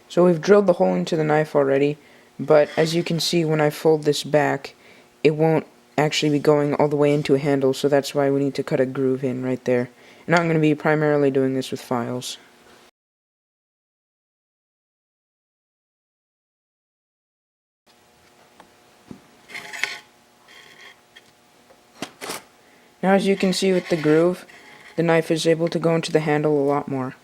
So we've drilled the hole into the knife already, but as you can see when I fold this back, it won't actually be going all the way into a handle, so that's why we need to cut a groove in right there. And I'm going to be primarily doing this with files. Now as you can see with the groove, the knife is able to go into the handle a lot more.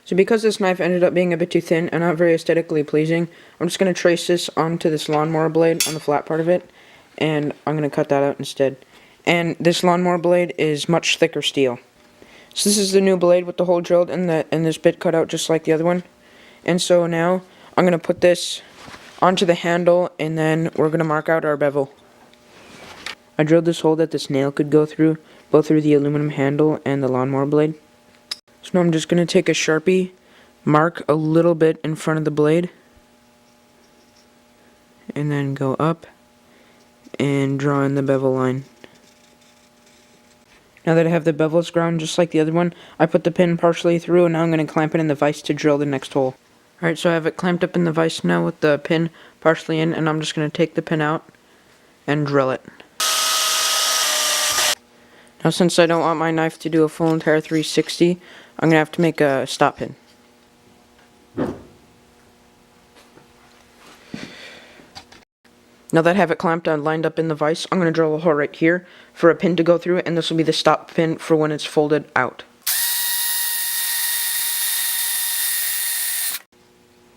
So because this knife ended up being a bit too thin and not very aesthetically pleasing, I'm just going to trace this onto this lawnmower blade on the flat part of it, and I'm going to cut that out instead. And this lawnmower blade is much thicker steel. So this is the new blade with the hole drilled and this bit cut out just like the other one. And so now I'm going to put this onto the handle, and then we're going to mark out our bevel. I drilled this hole that this nail could go through, both through the aluminum handle and the lawnmower blade. So now I'm just going to take a Sharpie, mark a little bit in front of the blade, and then go up and draw in the bevel line. Now that I have the bevels ground just like the other one, I put the pin partially through, and now I'm going to clamp it in the vise to drill the next hole. Alright, so I have it clamped up in the vise now with the pin partially in, and I'm just going to take the pin out and drill it. Now since I don't want my knife to do a full entire 360, I'm going to have to make a stop pin. Now that I have it clamped and lined up in the vise, I'm going to drill a hole right here for a pin to go through, and this will be the stop pin for when it's folded out.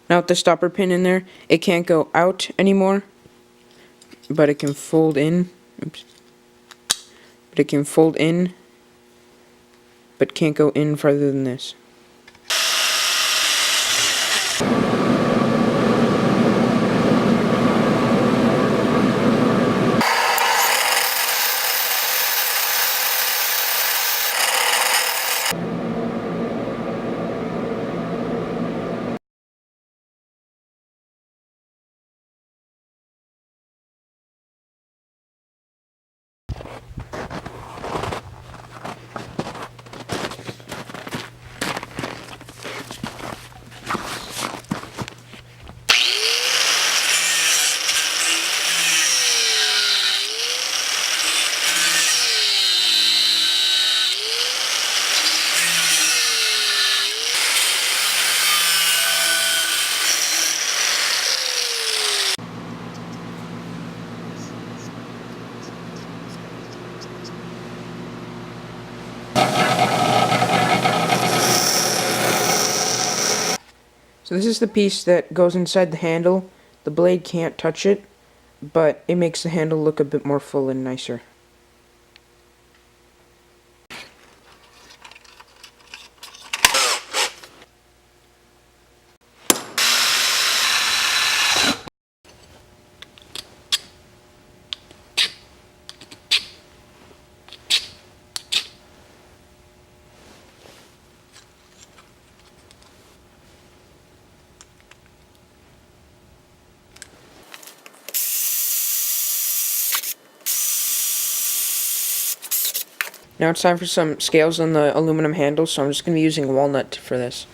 Now with the stopper pin in there, it can't go out anymore, but it can fold in. Oops. But it can fold in, but can't go in farther than this. So this is the piece that goes inside the handle. The blade can't touch it, but it makes the handle look a bit more full and nicer. Now it's time for some scales on the aluminum handle, so I'm just going to be using walnut for this.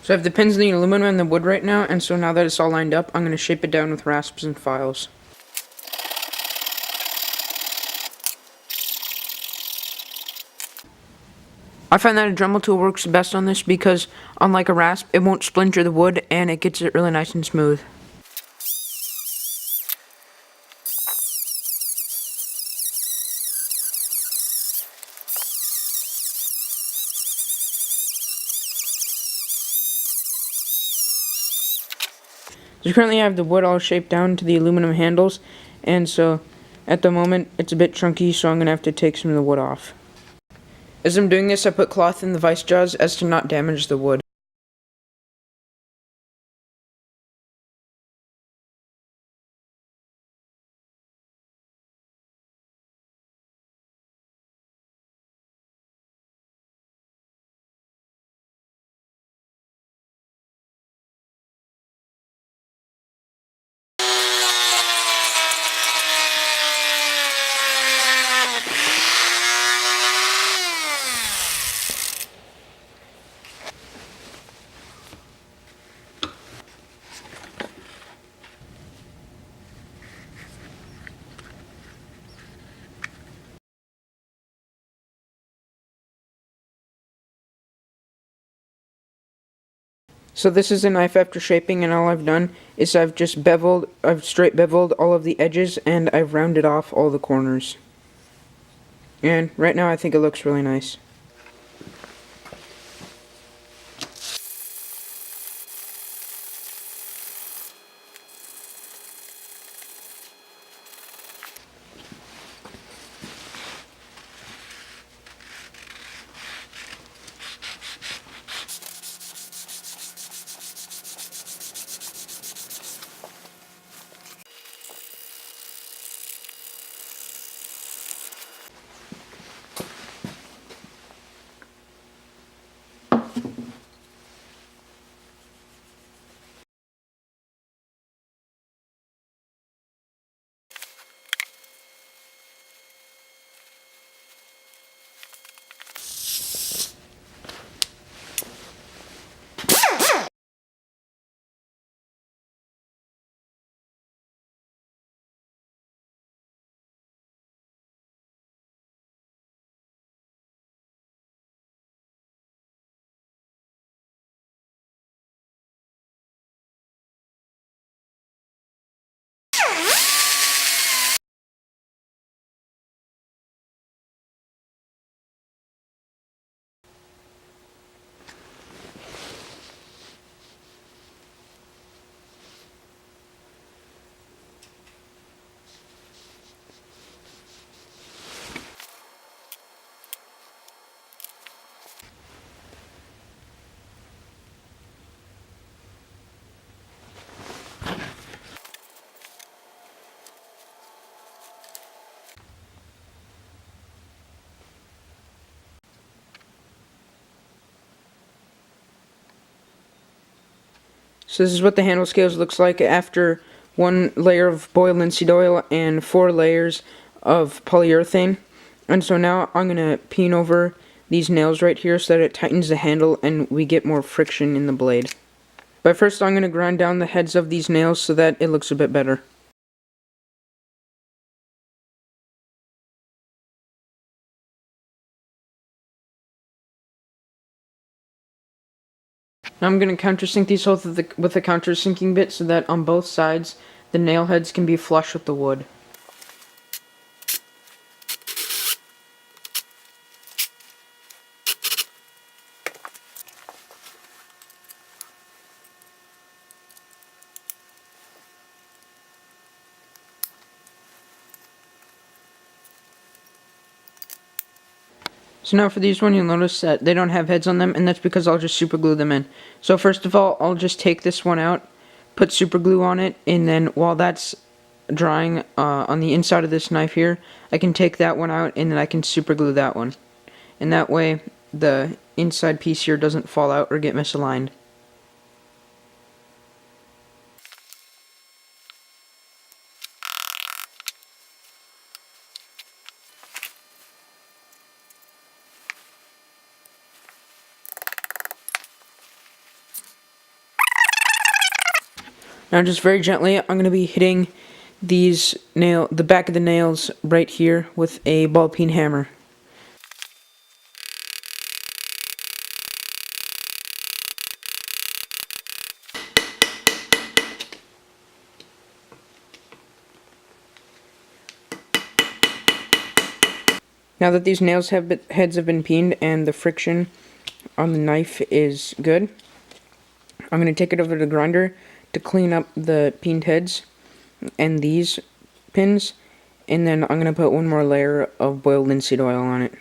So I have the pins in the aluminum and the wood right now, and so now that it's all lined up, I'm going to shape it down with rasps and files. I find that a Dremel tool works best on this because, unlike a rasp, it won't splinter the wood and it gets it really nice and smooth. So currently I have the wood all shaped down to the aluminum handles, and so at the moment it's a bit chunky, so I'm going to have to take some of the wood off. As I'm doing this, I put cloth in the vice jaws as to not damage the wood. So this is a knife after shaping, and all I've done is I've straight beveled all of the edges, and I've rounded off all the corners. And right now I think it looks really nice. So this is what the handle scales looks like after 1 layer of boiled linseed oil and 4 layers of polyurethane. And so now I'm going to peen over these nails right here so that it tightens the handle and we get more friction in the blade. But first I'm going to grind down the heads of these nails so that it looks a bit better. Now I'm going to countersink these holes with a countersinking bit so that on both sides the nail heads can be flush with the wood. So now for these one, you'll notice that they don't have heads on them, and that's because I'll just super glue them in. So first of all, I'll just take this one out, put super glue on it, and then while that's drying on the inside of this knife here, I can take that one out, and then I can super glue that one. And that way, the inside piece here doesn't fall out or get misaligned. Now just very gently, I'm going to be hitting the back of the nails right here with a ball peen hammer. Now that these heads have been peened and the friction on the knife is good, I'm going to take it over to the grinder to clean up the peened heads and these pins, and then I'm going to put one more layer of boiled linseed oil on it.